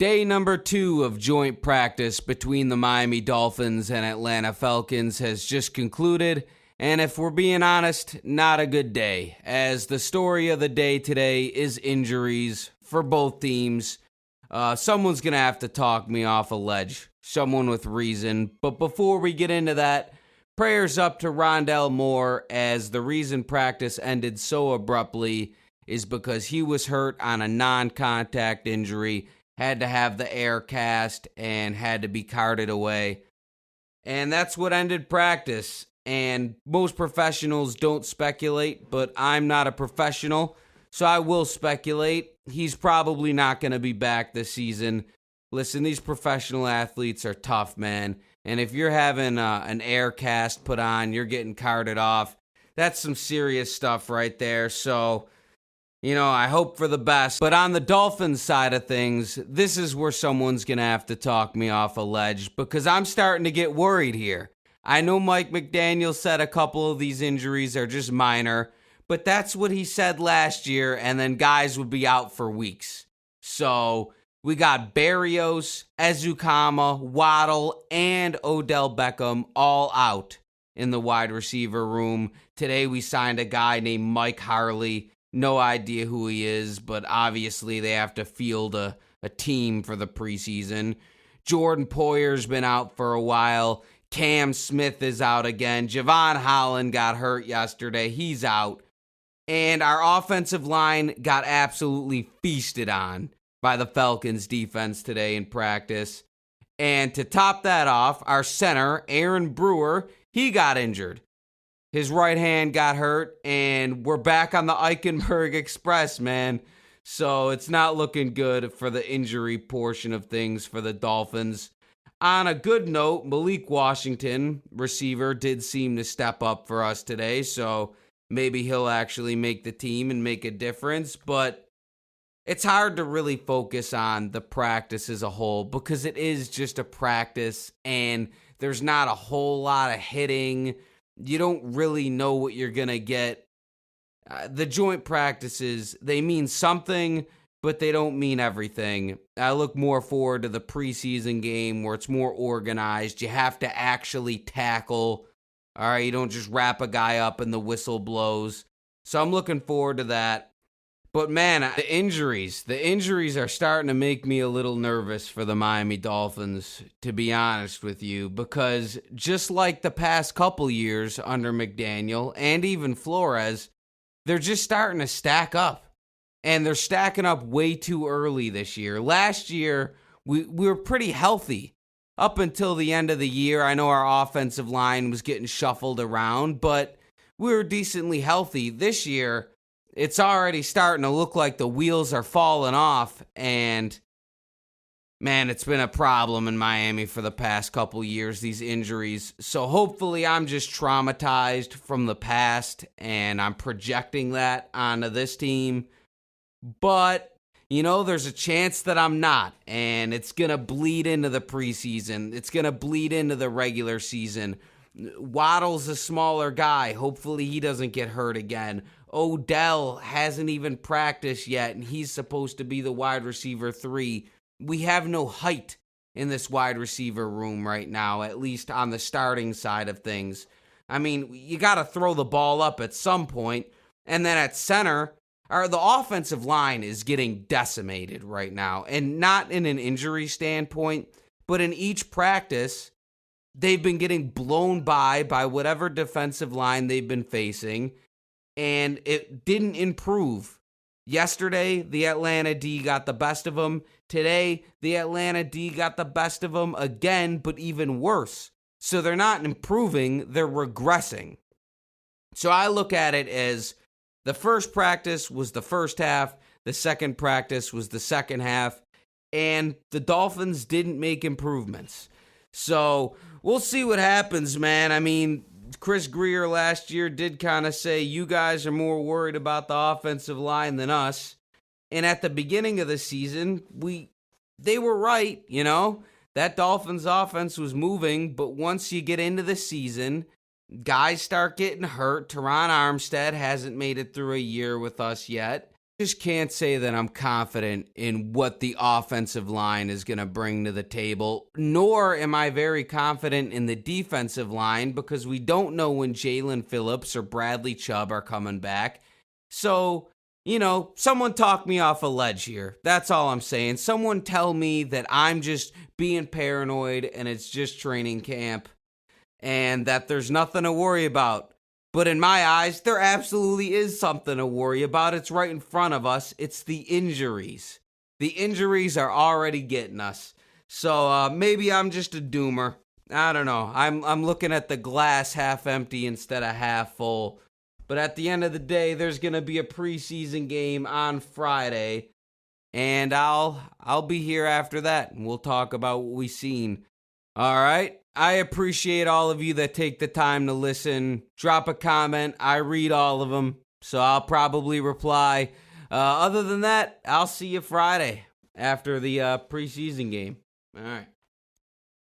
Day number 2 of joint practice between the Miami Dolphins and Atlanta Falcons has just concluded, and if we're being honest, not a good day, as the story of the day today is injuries for both teams. Someone's going to have to talk me off a ledge, someone with reason, but before we get into that, prayers up to Rondale Moore, as the reason practice ended so abruptly is because he was hurt on a non-contact injury, had to have the air cast, and had to be carted away. And that's what ended practice. And most professionals don't speculate, but I'm not a professional, so I will speculate. He's probably not going to be back this season. Listen, these professional athletes are tough, man. And if you're having an air cast put on, you're getting carted off, that's some serious stuff right there. So, I hope for the best. But on the Dolphins side of things, this is where someone's going to have to talk me off a ledge, because I'm starting to get worried here. I know Mike McDaniel said a couple of these injuries are just minor, but that's what he said last year, and then guys would be out for weeks. So we got Berrios, Ezukama, Waddle, and Odell Beckham all out in the wide receiver room. Today we signed a guy named Mike Harley. No idea who he is, but obviously they have to field a team for the preseason. Jordan Poyer's been out for a while. Cam Smith is out again. Javon Holland got hurt yesterday. He's out. And our offensive line got absolutely feasted on by the Falcons defense today in practice. And to top that off, our center, Aaron Brewer, he got injured. His right hand got hurt, and we're back on the Eichenberg Express, man. So it's not looking good for the injury portion of things for the Dolphins. On a good note, Malik Washington, receiver, did seem to step up for us today, so maybe he'll actually make the team and make a difference. But it's hard to really focus on the practice as a whole, because it is just a practice, and there's not a whole lot of hitting. You don't really know what you're going to get. The joint practices, they mean something, but they don't mean everything. I look more forward to the preseason game where it's more organized. You have to actually tackle. All right, you don't just wrap a guy up and the whistle blows. So I'm looking forward to that. But man, the injuries are starting to make me a little nervous for the Miami Dolphins, to be honest with you, because just like the past couple years under McDaniel and even Flores, they're just starting to stack up. And they're stacking up way too early this year. Last year, we were pretty healthy up until the end of the year. I know our offensive line was getting shuffled around, but we were decently healthy. This year, it's already starting to look like the wheels are falling off, and man, it's been a problem in Miami for the past couple years, these injuries. So hopefully I'm just traumatized from the past, and I'm projecting that onto this team. But, there's a chance that I'm not, and it's going to bleed into the preseason. It's going to bleed into the regular season. Waddle's a smaller guy. Hopefully he doesn't get hurt again. Odell hasn't even practiced yet, and he's supposed to be the wide receiver 3. We have no height in this wide receiver room right now, at least on the starting side of things. I mean, you got to throw the ball up at some point, and then at center, the offensive line is getting decimated right now, and not in an injury standpoint, but in each practice, they've been getting blown by whatever defensive line they've been facing, and it didn't improve. Yesterday, the Atlanta D got the best of them. Today, the Atlanta D got the best of them again, but even worse. So they're not improving, they're regressing. So I look at it as the first practice was the first half, the second practice was the second half, and the Dolphins didn't make improvements. So we'll see what happens, man. I mean, Chris Greer last year did kind of say, you guys are more worried about the offensive line than us. And at the beginning of the season, they were right, That Dolphins offense was moving, but once you get into the season, guys start getting hurt. Teron Armstead hasn't made it through a year with us yet. just can't say that I'm confident in what the offensive line is going to bring to the table, nor am I very confident in the defensive line because we don't know when Jalen Phillips or Bradley Chubb are coming back. So, someone talk me off a ledge here. That's all I'm saying. Someone tell me that I'm just being paranoid and it's just training camp and that there's nothing to worry about. But in my eyes, there absolutely is something to worry about. It's right in front of us. It's the injuries. The injuries are already getting us. So maybe I'm just a doomer. I don't know. I'm looking at the glass half empty instead of half full. But at the end of the day, there's going to be a preseason game on Friday. And I'll be here after that. And we'll talk about what we've seen. All right. I appreciate all of you that take the time to listen. Drop a comment. I read all of them, so I'll probably reply. Other than that, I'll see you Friday after the preseason game. All right.